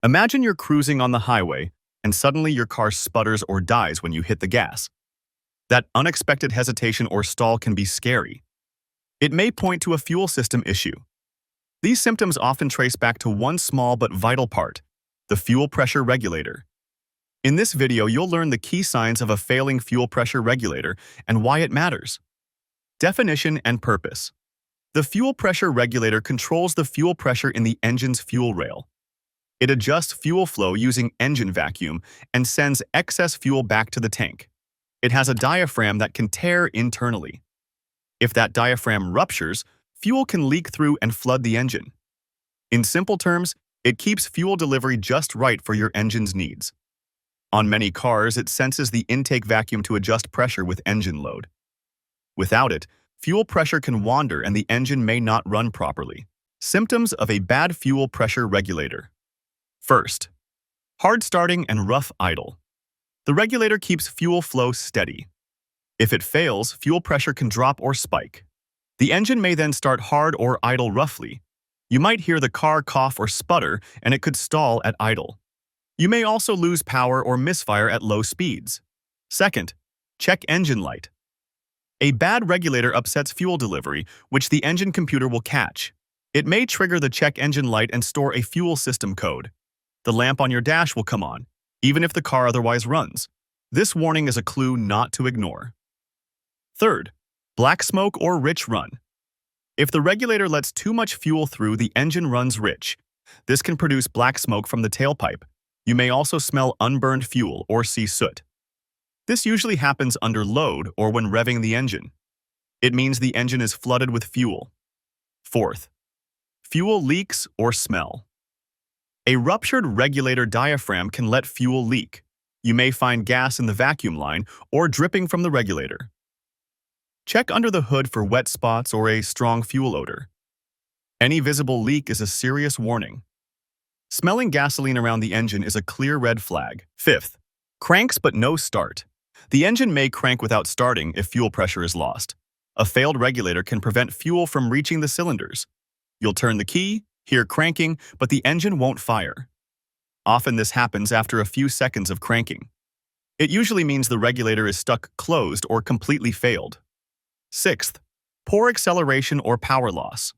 Imagine you're cruising on the highway, and suddenly your car sputters or dies when you hit the gas. That unexpected hesitation or stall can be scary. It may point to a fuel system issue. These symptoms often trace back to one small but vital part, the fuel pressure regulator. In this video, you'll learn the key signs of a failing fuel pressure regulator and why it matters. Definition and purpose. The fuel pressure regulator controls the fuel pressure in the engine's fuel rail. It adjusts fuel flow using engine vacuum and sends excess fuel back to the tank. It has a diaphragm that can tear internally. If that diaphragm ruptures, fuel can leak through and flood the engine. In simple terms, it keeps fuel delivery just right for your engine's needs. On many cars, it senses the intake vacuum to adjust pressure with engine load. Without it, fuel pressure can wander and the engine may not run properly. Symptoms of a bad fuel pressure regulator. First, hard starting and rough idle. The regulator keeps fuel flow steady. If it fails, fuel pressure can drop or spike. The engine may then start hard or idle roughly. You might hear the car cough or sputter, and it could stall at idle. You may also lose power or misfire at low speeds. Second, check engine light. A bad regulator upsets fuel delivery, which the engine computer will catch. It may trigger the check engine light and store a fuel system code. The lamp on your dash will come on, even if the car otherwise runs. This warning is a clue not to ignore. Third, black smoke or rich run. If the regulator lets too much fuel through, the engine runs rich. This can produce black smoke from the tailpipe. You may also smell unburned fuel or see soot. This usually happens under load or when revving the engine. It means the engine is flooded with fuel. Fourth, fuel leaks or smell. A ruptured regulator diaphragm can let fuel leak. You may find gas in the vacuum line or dripping from the regulator. Check under the hood for wet spots or a strong fuel odor. Any visible leak is a serious warning. Smelling gasoline around the engine is a clear red flag. Fifth, cranks but no start. The engine may crank without starting if fuel pressure is lost. A failed regulator can prevent fuel from reaching the cylinders. You'll turn the key, hear cranking, but the engine won't fire. Often this happens after a few seconds of cranking. It usually means the regulator is stuck closed or completely failed. Sixth, poor acceleration or power loss.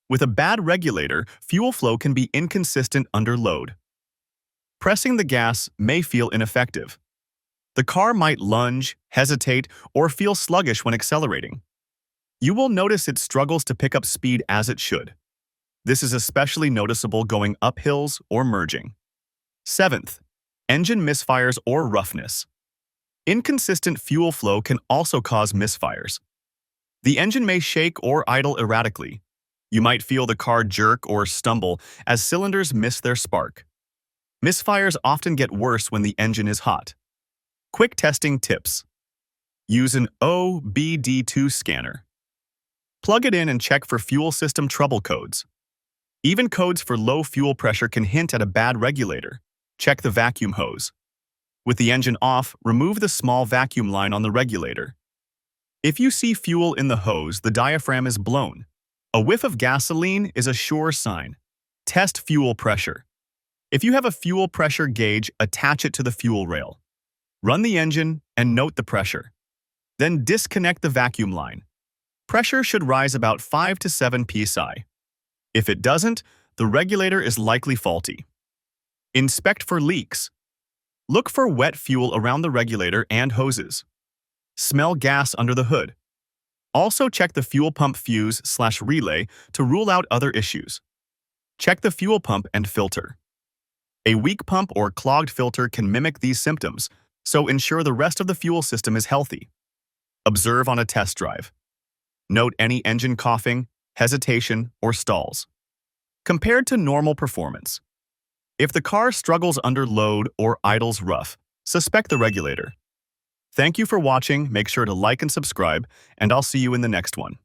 With a bad regulator, fuel flow can be inconsistent under load. Pressing the gas may feel ineffective. The car might lunge, hesitate, or feel sluggish when accelerating. You will notice it struggles to pick up speed as it should. This is especially noticeable going up hills or merging. Seventh, engine misfires or roughness. Inconsistent fuel flow can also cause misfires. The engine may shake or idle erratically. You might feel the car jerk or stumble as cylinders miss their spark. Misfires often get worse when the engine is hot. Quick testing tips. Use an OBD2 scanner. Plug it in and check for fuel system trouble codes. Even codes for low fuel pressure can hint at a bad regulator. Check the vacuum hose. With the engine off, remove the small vacuum line on the regulator. If you see fuel in the hose, the diaphragm is blown. A whiff of gasoline is a sure sign. Test fuel pressure. If you have a fuel pressure gauge, attach it to the fuel rail. Run the engine and note the pressure. Then disconnect the vacuum line. Pressure should rise about 5 to 7 psi. If it doesn't, the regulator is likely faulty. Inspect for leaks. Look for wet fuel around the regulator and hoses. Smell gas under the hood. Also check the fuel pump fuse/relay to rule out other issues. Check the fuel pump and filter. A weak pump or clogged filter can mimic these symptoms, so ensure the rest of the fuel system is healthy. Observe on a test drive. Note any engine coughing, hesitation, or stalls. Compared to normal performance. If the car struggles under load or idles rough, suspect the regulator. Thank you for watching. Make sure to like and subscribe, and I'll see you in the next one.